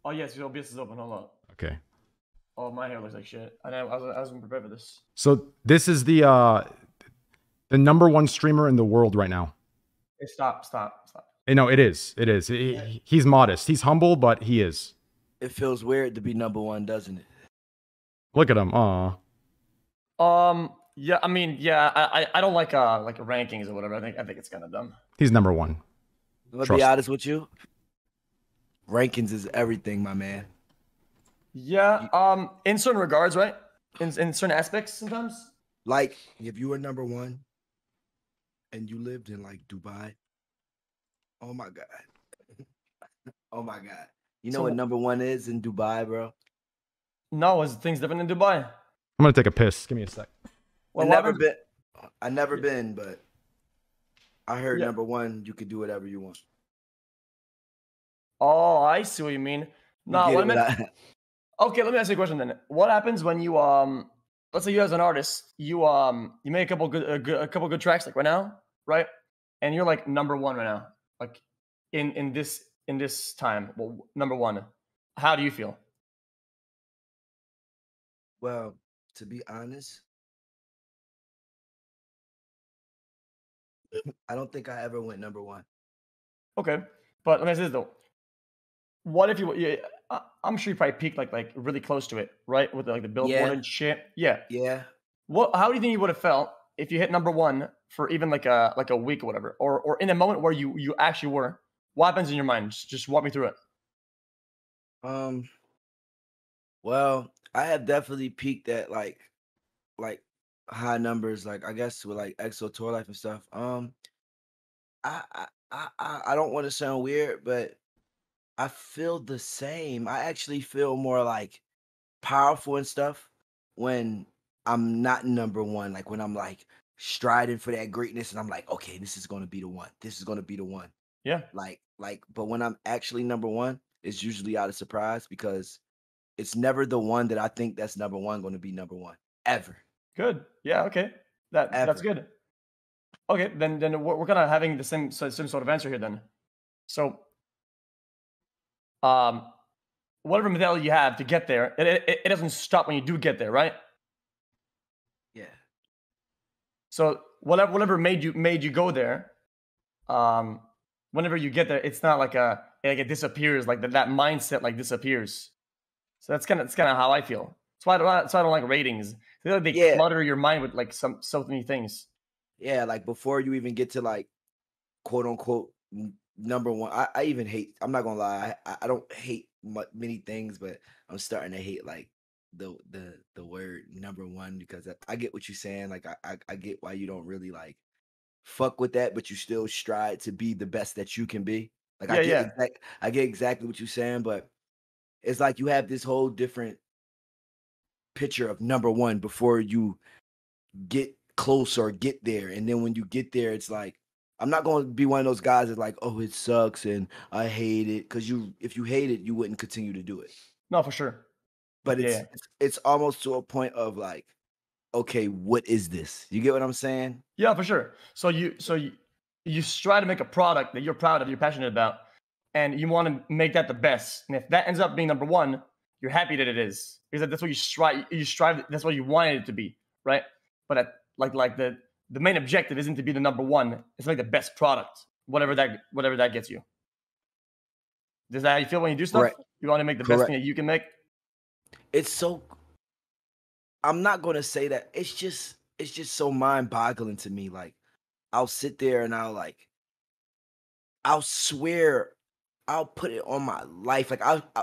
Oh yes, your OBS is open. Hold on. Okay. Oh, my hair looks like shit. I wasn't prepared for this. So this is the #1 streamer in the world right now. Hey, stop. No, it is. He's modest. He's humble, but he is. It feels weird to be #1, doesn't it? Look at him. Aw. Yeah. I mean, yeah. I don't like rankings or whatever. I think it's kind of dumb. He's #1. Let's be honest with you. Rankings is everything, my man. Yeah. In certain regards, right? In certain aspects, sometimes. Like if you were #1 and you lived in like Dubai. Oh my god. Oh my god. You know what #1 is in Dubai, bro? No, is things different in Dubai? I'm gonna take a piss. Give me a sec. Well, I never been, but I heard #1, you could do whatever you want. Oh, I see what you mean. No, okay, let me ask you a question then. What happens when you let's say you as an artist, you make a couple good tracks like right now, right? And you're like #1 right now, like in this time, well, #1. How do you feel? Well, to be honest, I don't think I ever went #1. Okay, but let me ask this though. What if you? I'm sure you probably peaked like really close to it, right? With like the billboard and shit. Yeah. Yeah. How do you think you would have felt if you hit #1 for even like a week or whatever, or in a moment where you actually were? What happens in your mind? Just walk me through it. Well, I have definitely peaked at like high numbers, like I guess with like EXO Tour Life and stuff. I don't want to sound weird, but I feel the same. I actually feel more like powerful and stuff when I'm not #1. Like when I'm like striding for that greatness and I'm like, okay, this is gonna be the one. This is gonna be the one. Yeah. But when I'm actually #1, it's usually out of surprise because it's never the one that I think that's #1 going to be #1 ever. Good. Yeah. Okay. That's good. Okay. Then we're kind of having the same sort of answer here then. So, whatever mentality you have to get there, it doesn't stop when you do get there, right? Yeah. So whatever made you go there, whenever you get there, it's not like it disappears, like that mindset like disappears. So that's kind of how I feel. That's why I don't like ratings. They clutter your mind with like so many things. Yeah, like before you even get to like quote unquote #1. I even hate. I'm not gonna lie. I don't hate many things, but I'm starting to hate like the word #1 because I get what you're saying. Like I get why you don't really like fuck with that, but you still strive to be the best that you can be. Like I get exactly what you're saying, but it's like you have this whole different picture of #1 before you get close or get there, and then when you get there, it's like I'm not going to be one of those guys that's like, oh, it sucks and I hate it, because if you hate it, you wouldn't continue to do it. No, for sure. But it's almost to a point of like, okay, what is this? You get what I'm saying? Yeah, for sure. So you strive to make a product that you're proud of, you're passionate about, and you want to make that the best. And if that ends up being #1, you're happy that it is, because that's what you strive. That's what you wanted it to be, right? But the main objective isn't to be the #1. It's like the best product, whatever that gets you. Is that how you feel when you do stuff? Correct. You want to make the best thing that you can make. It's so. I'm not going to say that. It's just so mind-boggling to me. Like, I'll sit there and I'll swear, I'll put it on my life.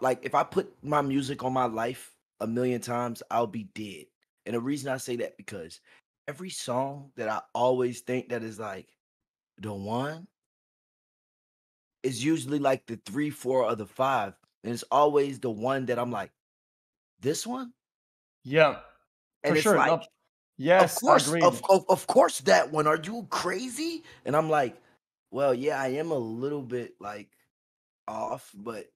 Like if I put my music on my life 1,000,000 times, I'll be dead. And the reason I say that because every song that I always think that is like the one is usually like the 3, 4, or the 5, and it's always the one that I'm like, this one. Yeah. And for it's sure. like, No, yes, of course, agreed. of course that one. Are you crazy? And I'm like, well, yeah, I am a little bit like off, but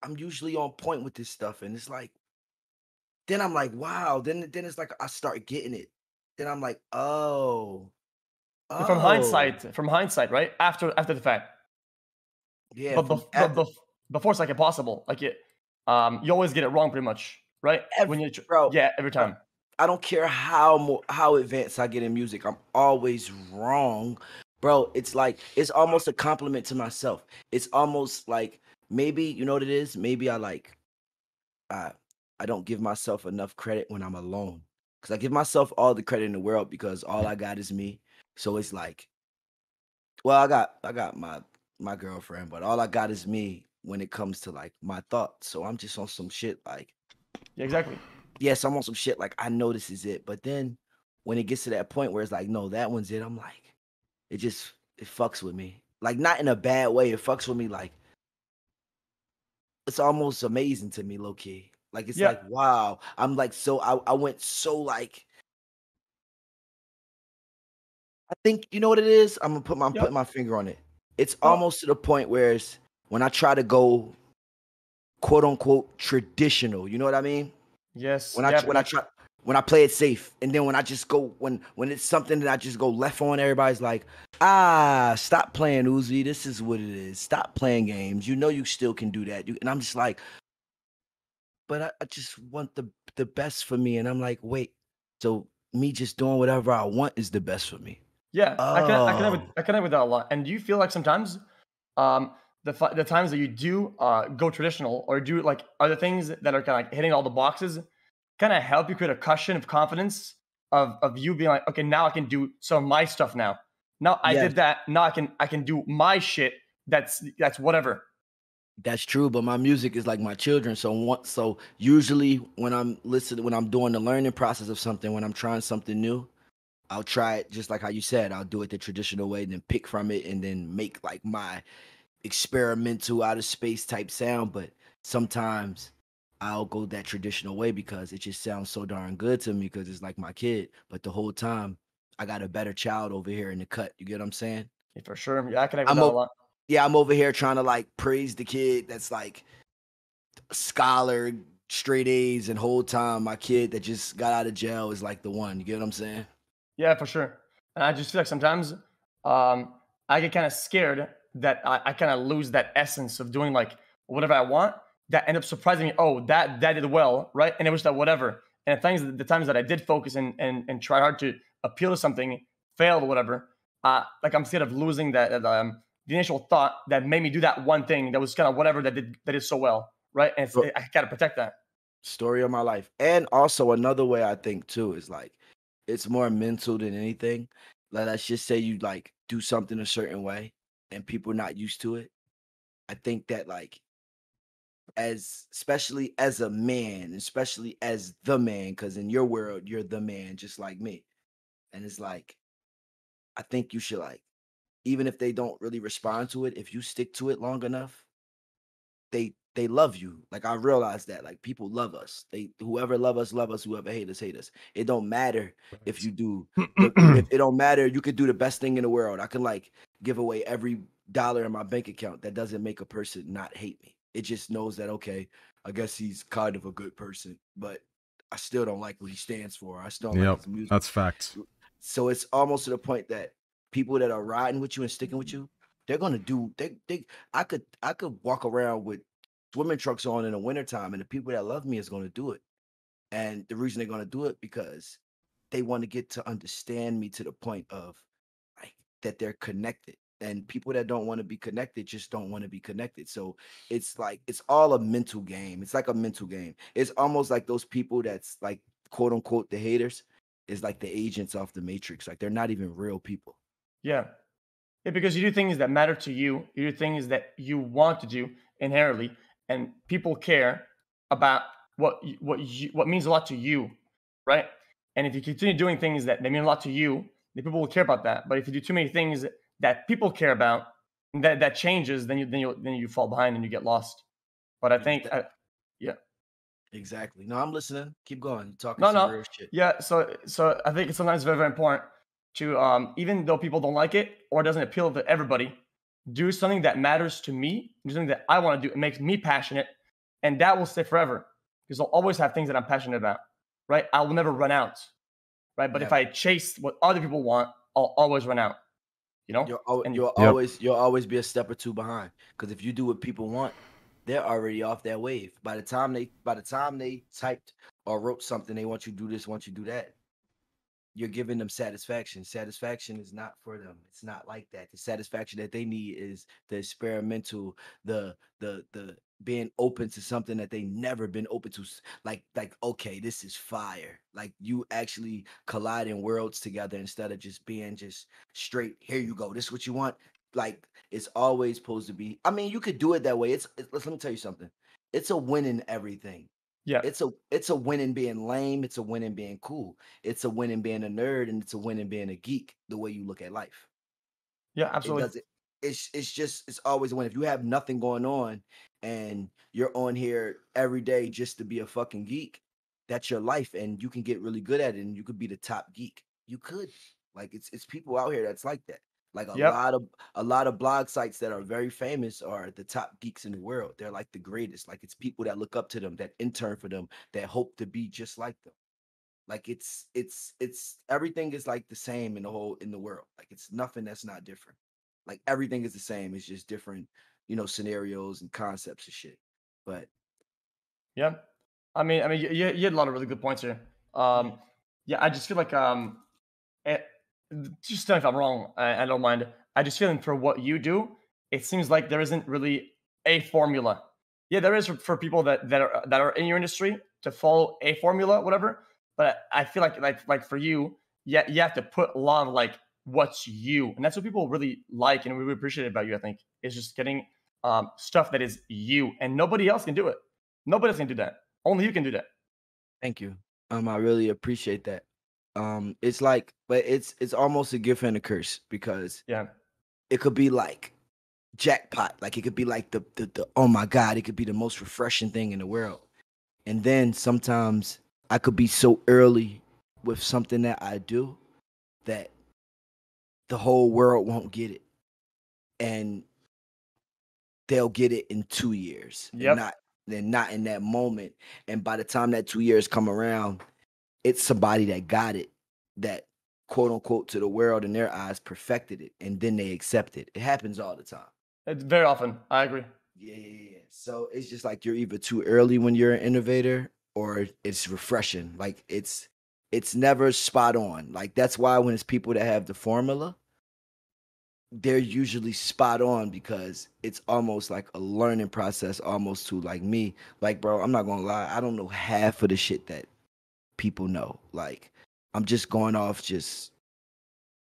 I'm usually on point with this stuff. And it's like, then I'm like, wow. Then it's like I start getting it. Then I'm like, oh. From hindsight, right? After the fact. Yeah. But before it's like impossible. Like you always get it wrong pretty much, right? When Every, you bro, yeah, every bro, time. I don't care how advanced I get in music. I'm always wrong, bro. It's like it's almost a compliment to myself. It's almost like maybe you know what it is. Maybe I I don't give myself enough credit when I'm alone because I give myself all the credit in the world because all I got is me. So it's like, well, I got my girlfriend, but all I got is me when it comes to like my thoughts. So I'm just on some shit like Yeah, exactly. yes, I'm on some shit like I know this is it. But then when it gets to that point where it's like, no, that one's it, I'm like, it fucks with me. Like not in a bad way. It fucks with me like it's almost amazing to me, low key. Like it's Yeah, like, wow. I'm like so I went so like I think you know what it is? I'm yep. putting my finger on it. It's No, almost to the point where it's when I try to go quote unquote traditional, you know what I mean? yes, When I yeah, tr- pretty when I much. try when I play it safe, and then when I just go when it's something that I just go left on, everybody's like, stop playing Uzi. This is what it is. Stop playing games. You know you still can do that. And I'm just like, but I just want the best for me. And I'm like, wait, so me just doing whatever I want is the best for me. Yeah, Oh, I connect with that a lot. And do you feel like sometimes the times that you do go traditional or do like other things that are kind of like hitting all the boxes kind of help you create a cushion of confidence of you being like, okay, now I can do some of my stuff now. Now I yes. did that. Now I can do my shit. That's whatever. That's true, but my music is like my children. So usually when I'm doing the learning process of something, when I'm trying something new, I'll try it just like how you said. I'll do it the traditional way, then pick from it, and then make like my experimental out of space type sound. But sometimes I'll go that traditional way because it just sounds so darn good to me because it's like my kid. But the whole time, I got a better child over here in the cut. You get what I'm saying? Yeah, for sure. Yeah, I connect with I'm that a o- lot. yeah, I'm over here trying to like praise the kid that's like a scholar, straight A's, and whole time my kid that just got out of jail is like the one. You get what I'm saying? Yeah, for sure. And I just feel like sometimes I get kind of scared that I kind of lose that essence of doing like whatever I want. That end up surprising me. Oh, that did well, right? And it was that whatever. And the times that I did focus and try hard to appeal to something, failed or whatever. Like I'm scared of losing the initial thought that made me do that one thing that was kind of whatever that did so well, right? And I gotta protect that. Story of my life. And also another way I think too is like it's more mental than anything. Like let's just say you like do something a certain way and people not used to it. I think that like as especially as a man, especially as the man, because in your world you're the man just like me. And it's like I think you should like even if they don't really respond to it, if you stick to it long enough, they love you. Like I realize that like people love us. They whoever love us, whoever hate us. It don't matter if you do if it don't matter, you could do the best thing in the world. I can like give away every dollar in my bank account. That doesn't make a person not hate me. It just knows that okay, I guess he's kind of a good person, but I still don't like what he stands for. I still don't like Yep, his music. that's facts. So it's almost to the point that people that are riding with you and sticking with you, they're gonna do they I could walk around with swimming trunks on in the wintertime and the people that love me is gonna do it. And the reason they're gonna do it because they want to get to understand me to the point of like that they're connected. And people that don't want to be connected just don't want to be connected. So it's like it's all a mental game. It's like a mental game. It's almost like those people that's like quote unquote the haters is like the agents off the matrix. Like they're not even real people. Yeah. Yeah, because you do things that matter to you. You do things that you want to do inherently, and people care about what means a lot to you, right? And if you continue doing things that mean a lot to you, then people will care about that. But if you do too many things that people care about, and that changes, then you fall behind and you get lost. But I think, Exa- yeah, Exactly. No, I'm listening. Keep going. You're talking no, some no. real shit. Yeah, so I think it's sometimes very, very important to even though people don't like it or it doesn't appeal to everybody, do something that matters to me, do something that I want to do. It makes me passionate, and that will stay forever because I'll always have things that I'm passionate about, right? I will never run out, right? But if Never. I chase what other people want, I'll always run out, you know? And You'll Yep. always be a step or two behind. Because if you do what people want, they're already off that wave. By the time they typed or wrote something, they want you to do this, want you to do that. You're giving them satisfaction. Satisfaction is not for them. It's not like that. The satisfaction that they need is the experimental, the being open to something that they never been open to. Like okay, this is fire. Like you actually colliding worlds together instead of just being just straight. Here you go. This is what you want. Like it's always supposed to be. I mean, you could do it that way. Let me tell you something. It's a win in everything. Yeah. It's a win in being lame. It's a win in being cool. It's a win in being a nerd, and it's a win in being a geek. The way you look at life, Yeah, it absolutely. doesn't. It's always a win. If you have nothing going on, and you're on here every day just to be a fucking geek, that's your life, and you can get really good at it, and you could be the top geek. You could. Like it's people out here that's like that. Like Yep. a lot of blog sites that are very famous are the top geeks in the world. They're like the greatest. Like it's people that look up to them, that intern for them, that hope to be just like them. Like it's everything is like the same in the world. Like it's nothing that's not different. Like everything is the same. It's just different, scenarios and concepts and shit. But Yeah. I mean, you had a lot of really good points here. yeah, Yeah, I just feel like eh, just tell me if I'm wrong. I don't mind. I just feel for what you do, it seems like there isn't really a formula. Yeah, there is for people that are in your industry to follow a formula, whatever. But I feel like for you, yeah, you have to put a lot of like what's you, and that's what people really like and we really appreciate about you. I think is just getting stuff that is you, and nobody else can do it. Nobody else can do that. Only you can do that. thank you. I really appreciate that. It's like, but it's almost a gift and a curse because Yeah. it could be like jackpot. Like it could be like the oh my god, it could be the most refreshing thing in the world. And then sometimes I could be so early with something that I do that the whole world won't get it. And they'll get it in 2 years and Yep. not in that moment. And by the time that 2 years come around, it's somebody that got it, that quote unquote to the world in their eyes perfected it, and then they accept it. It happens all the time. It's very often. I agree. Yeah. So it's just like you're either too early when you're an innovator or it's refreshing. Like it's never spot on. Like that's why when it's people that have the formula, they're usually spot on because it's almost like a learning process almost to like me. Like bro, I'm not gonna lie, I don't know half of the shit that people know. Like I'm just going off just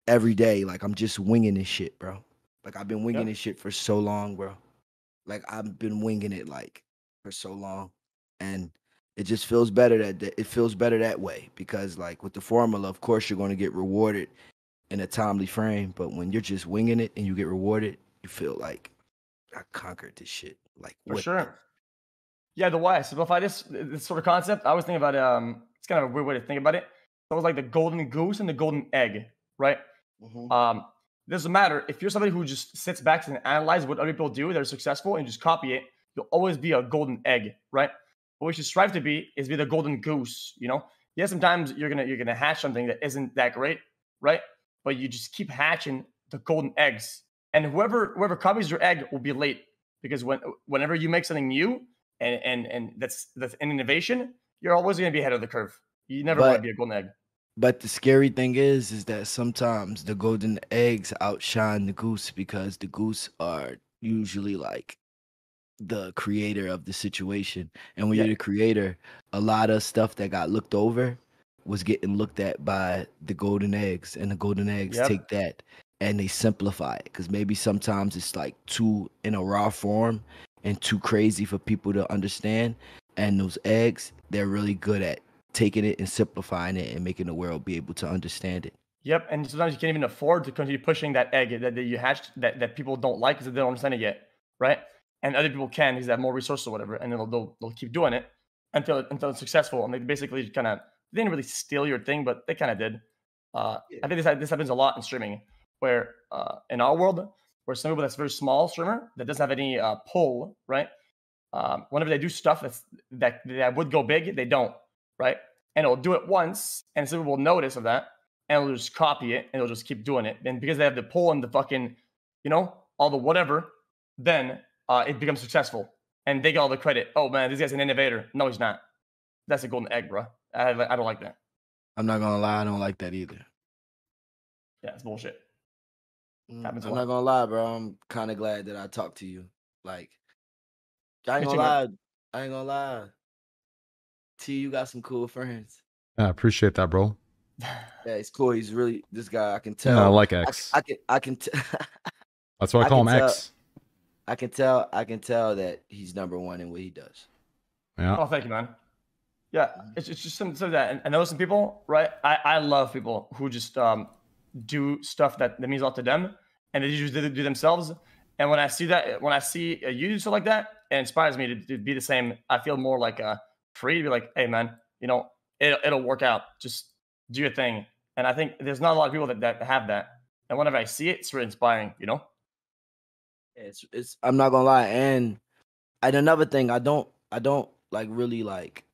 every day. Like I'm just winging this shit, bro. Like I've been winging Yep. this shit for so long, bro. Like I've been winging it like for so long, and it just feels better it feels better that way because like with the formula, of course you're going to get rewarded in a timely frame, but when you're just winging it and you get rewarded, you feel like I conquered this shit. Like For what the? sure. Yeah, the way I simplify this sort of concept, I was thinking about it's kind of a weird way to think about it. So it was like the golden goose and the golden egg, right? Mhm. Um, it doesn't matter if you're somebody who just sits back and analyzes what other people do, they're successful, and just copy it. You'll always be a golden egg, right? What we should strive to be is be the golden goose. Yeah, sometimes you're gonna hatch something that isn't that great, right? But you just keep hatching the golden eggs, and whoever copies your egg will be late because whenever you make something new and that's an innovation, you're always gonna be ahead of the curve. You never want to But be a golden egg. but the scary thing is that sometimes the golden eggs outshine the goose because the goose are usually like the creator of the situation. And when Yeah. you're the creator, a lot of stuff that got looked over was getting looked at by the golden eggs, and the golden eggs take Yep. that and they simplify it because maybe sometimes it's like too in a raw form and too crazy for people to understand. And those eggs, they're really good at taking it and simplifying it and making the world be able to understand it. Yep, and sometimes you can't even afford to continue pushing that egg that you hatched that people don't like because they don't understand it yet, right? And other people can because they have more resources or whatever, and they'll keep doing it until it's successful. And they basically kind of they didn't really steal your thing, but they kind of did. Yeah. I think this happens a lot in streaming, where in our world, where some people that's very small streamer that doesn't have any pull, right? Whenever they do stuff that would go big, they don't, right? And it'll do it once, and some people will notice of that, and they'll just copy it, and they'll just keep doing it. And because they have the pull and the fucking, all the whatever, then it becomes successful. and they get all the credit. Oh man, this guy's an innovator. No, he's not. That's a golden egg, bro. I don't like that. I'm not gonna lie, I don't like that either. Yeah, it's bullshit. I'm Happens a not lot. gonna lie, bro. I'm kind of glad that I talked to you. Like, I ain't Me gonna too, lie. man. I ain't gonna lie. T, you got some cool friends. Yeah, I appreciate that, bro. Yeah, he's cool. He's really this guy. I can Yeah, I tell. like X. I can tell. That's why I call him can tell- X. I can tell that he's #1 in what he does. Yeah. Oh, thank you, man. Yeah, it's just some that, and I know some people, right? I love people who just do stuff that means a lot to them, and they just do themselves. And when I see that, when I see you do stuff like that, it inspires me to be the same. I feel more like free to be like, hey, man, you know, it'll work out. Just do your thing. And I think there's not a lot of people that have that. And whenever I see it, it's really inspiring, you know? It's I'm not gonna lie, and another thing, I don't like really like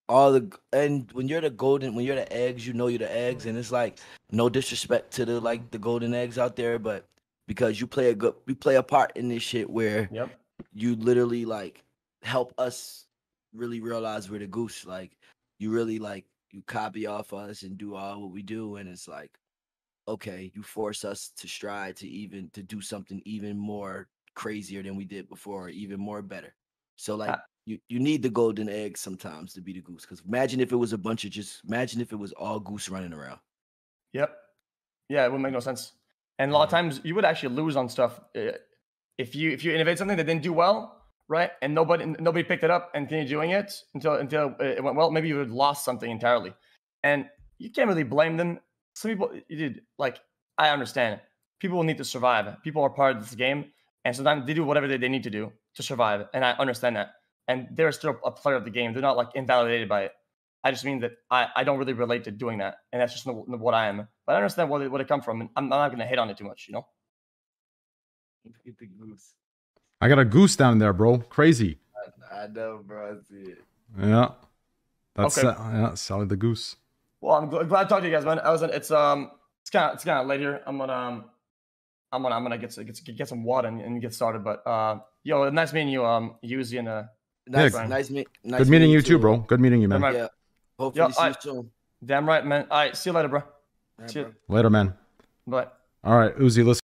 all the, and when you're the eggs, you know you're the eggs, and it's like no disrespect to the golden eggs out there, but because you play a part in this shit where Yep. you literally like help us really realize we're the goose. Like you really like you copy off us and do all what we do, and it's like, okay, you force us to strive to do something even more crazier than we did before, even more better. So like you need the golden egg sometimes to be the goose. Because imagine if it was imagine if it was all goose running around. Yep. Yeah, it would make no sense. And a lot of times you would actually lose on stuff if you innovate something that didn't do well, right? And nobody picked it up and continued doing it until it went well. Maybe you would have lost something entirely, and you can't really blame them. Some people, I understand. People will need to survive. People are part of this game, and sometimes they do whatever they need to do to survive, and I understand that. And they're still a player of the game. They're not like invalidated by it. I just mean that I don't really relate to doing that, and that's just what I am. But I understand where it come from, and I'm not going to hit on it too much, you know. Get the goose. I got a goose down there, bro. Crazy. I know, bro. I see it. Yeah. That's Okay. yeah, Sally the goose. Well, I'm glad to talk to you guys, man. It's kind of late here. I'm gonna get some water and get started. But yo, nice meeting you, Uzi and Nice Good meeting you too, bro. Good meeting you, man. Right. Yeah. Hopefully Yo, see you soon. Damn right, man. All right, see you later, bro. All right, See you. bro. Later, man. Bye. All right, Uzi, let's